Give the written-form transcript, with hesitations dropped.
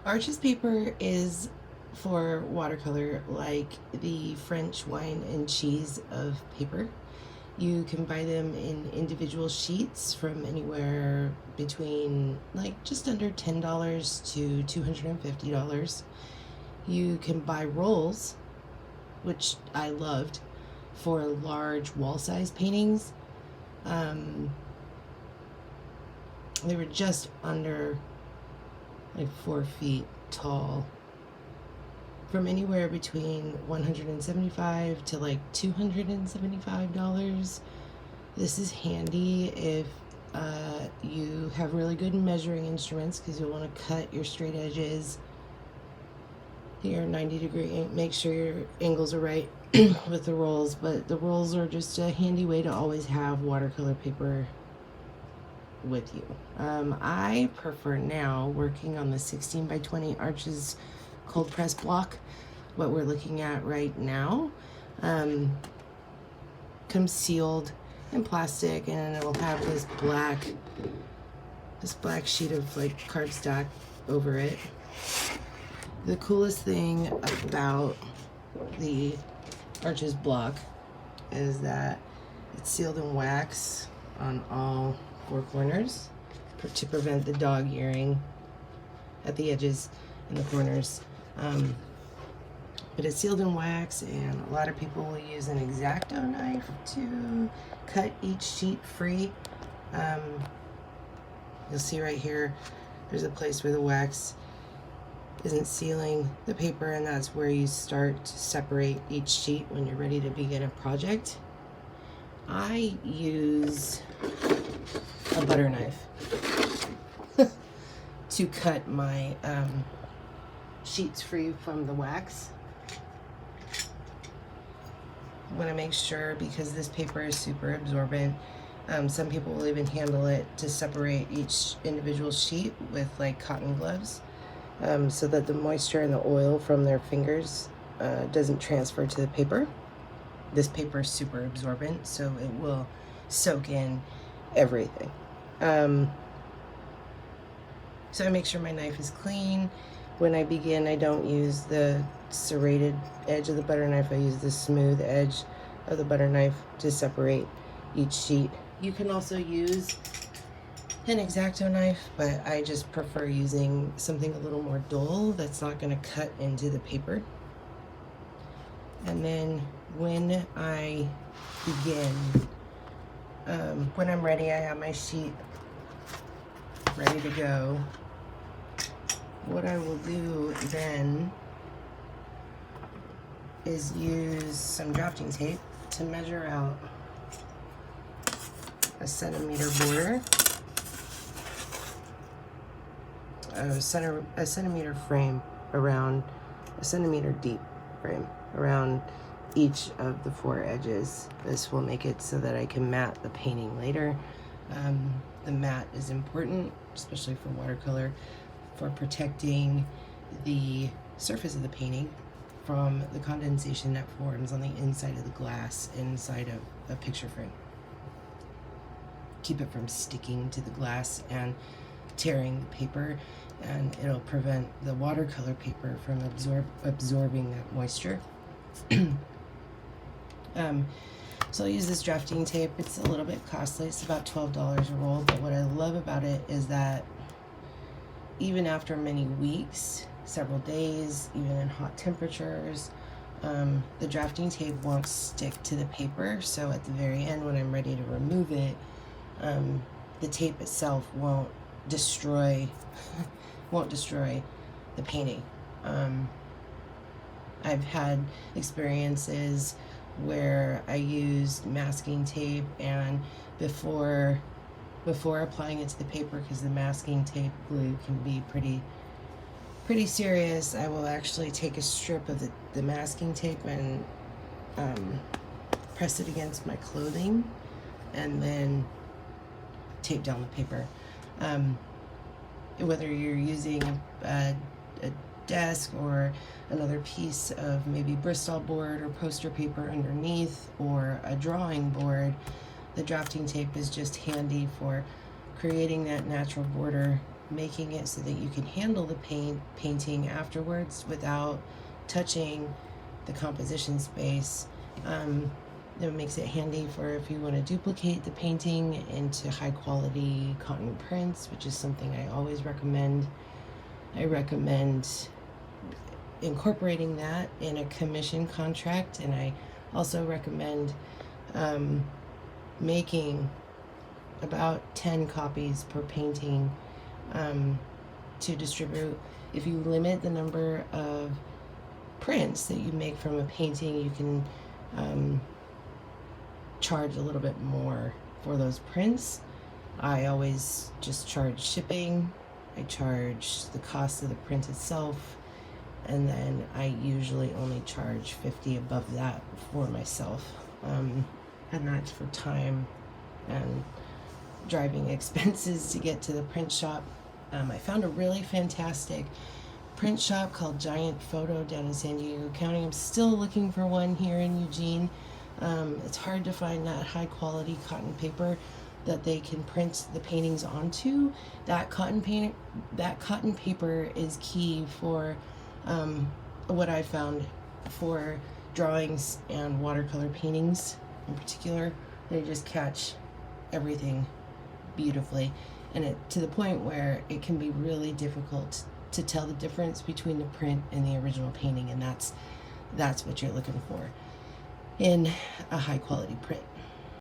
Arches paper is for watercolor like the French wine and cheese of paper. You can buy them in individual sheets from anywhere between like just under $10 to $250. You can buy rolls, which I loved, for large wall size paintings. Um, they were just under like 4 feet tall, from anywhere between $175 to like $275. This is handy if you have really good measuring instruments, because you'll want to cut your straight edges, your 90-degree, make sure your angles are right with the rolls. But the rolls are just a handy way to always have watercolor paper with you. I prefer now working on the 16 by 20 Arches cold press block. What we're looking at right now comes sealed in plastic, and it'll have this black sheet of like cardstock over it. The coolest thing about the Arches block is that it's sealed in wax on all 4 corners to prevent the dog earring at the edges and the corners. But it's sealed in wax, and a lot of people will use an X-Acto knife to cut each sheet free. You'll see right here, there's a place where the wax isn't sealing the paper, and that's where you start to separate each sheet when you're ready to begin a project. I use a butter knife to cut my sheets free from the wax. I want to make sure, because this paper is super absorbent, some people will even handle it to separate each individual sheet with like cotton gloves, so that the moisture and the oil from their fingers doesn't transfer to the paper. This paper is super absorbent, so it will soak in everything. So I make sure my knife is clean. When I begin, I don't use the serrated edge of the butter knife. I use the smooth edge of the butter knife to separate each sheet. You can also use an X-Acto knife, but I just prefer using something a little more dull that's not going to cut into the paper. And then when I begin, when I'm ready, I have my sheet ready to go. What I will do then is use some drafting tape to measure out a centimeter border, a centimeter frame around, a centimeter deep frame around each of the 4 edges. This will make it so that I can mat the painting later. The mat is important, especially for watercolor, for protecting the surface of the painting from the condensation that forms on the inside of the glass inside of a picture frame. Keep it from sticking to the glass and tearing the paper, and it'll prevent the watercolor paper from absorbing that moisture. So I'll use this drafting tape. It's a little bit costly. It's about $12 a roll, but what I love about it is that even after many weeks, several days, even in hot temperatures, the drafting tape won't stick to the paper. So at the very end, when I'm ready to remove it, the tape itself won't destroy the painting. I've had experiences where I used masking tape, and before applying it to the paper, because the masking tape glue can be pretty serious, I will actually take a strip of the masking tape and press it against my clothing and then tape down the paper. Whether you're using a desk or another piece of maybe Bristol board or poster paper underneath, or a drawing board, the drafting tape is just handy for creating that natural border making it so that you can handle the painting afterwards without touching the composition space. That makes it handy for if you want to duplicate the painting into high quality cotton prints, which is something I always recommend. I recommend incorporating that in a commission contract, and I also recommend making about 10 copies per painting to distribute. If you limit the number of prints that you make from a painting, you can charge a little bit more for those prints. I always just charge shipping, I charge the cost of the print itself, and then I usually only charge $50 above that for myself, and that's for time and driving expenses to get to the print shop. I found a really fantastic print shop called Giant Photo down in San Diego County. I'm still looking for one here in Eugene. It's hard to find that high quality cotton paper that they can print the paintings onto. That cotton paper is key for what I found for drawings and watercolor paintings in particular. They just catch everything beautifully, and it to the point where it can be really difficult to tell the difference between the print and the original painting, and that's what you're looking for in a high quality print.